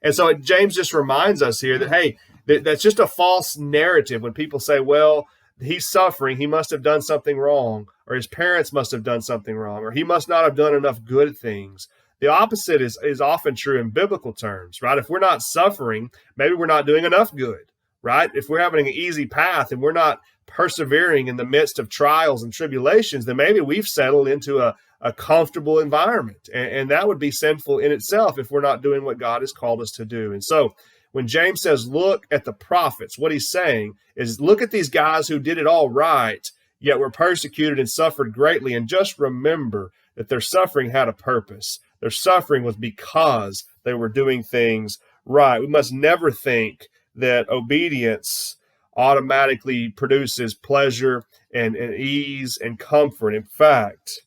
And so James just reminds us here that, hey, that's just a false narrative when people say, well, he's suffering, he must have done something wrong, or his parents must have done something wrong, or he must not have done enough good things. The opposite is often true in biblical terms, right? If we're not suffering, maybe we're not doing enough good, right? If we're having an easy path and we're not persevering in the midst of trials and tribulations, then maybe we've settled into a comfortable environment. And that would be sinful in itself if we're not doing what God has called us to do. And so when James says, look at the prophets, what he's saying is look at these guys who did it all right, yet were persecuted and suffered greatly. And just remember that their suffering had a purpose. Their suffering was because they were doing things right. We must never think that obedience automatically produces pleasure and ease and comfort. In fact,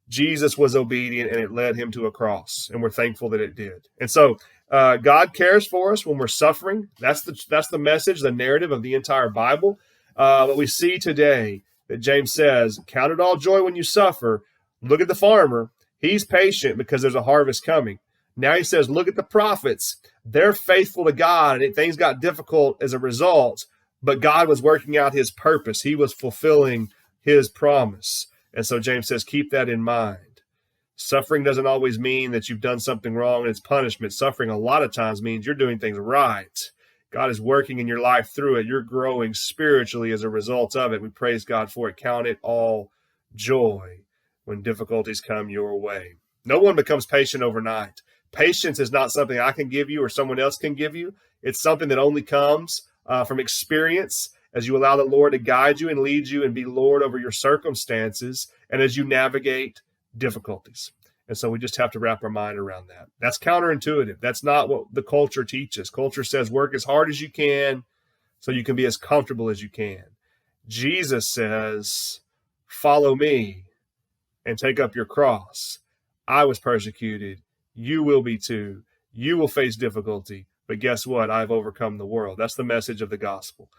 Jesus was obedient and it led him to a cross, and we're thankful that it did. And so God cares for us when we're suffering. That's the message, the narrative of the entire Bible. But we see today that James says, count it all joy when you suffer. Look at the farmer. He's patient because there's a harvest coming. Now he says, look at the prophets. They're faithful to God, and things got difficult as a result, but God was working out his purpose. He was fulfilling his promise. And so James says, keep that in mind. Suffering doesn't always mean that you've done something wrong and it's punishment. Suffering a lot of times means you're doing things right. God is working in your life through it. You're growing spiritually as a result of it. We praise God for it. Count it all joy when difficulties come your way. No one becomes patient overnight. Patience is not something I can give you or someone else can give you. It's something that only comes from experience as you allow the Lord to guide you and lead you and be Lord over your circumstances and as you navigate difficulties. And so we just have to wrap our mind around that. That's counterintuitive. That's not what the culture teaches. Culture says work as hard as you can so you can be as comfortable as you can. Jesus says, follow me and take up your cross. I was persecuted. You will be too. You will face difficulty. But guess what? I've overcome the world. That's the message of the gospel.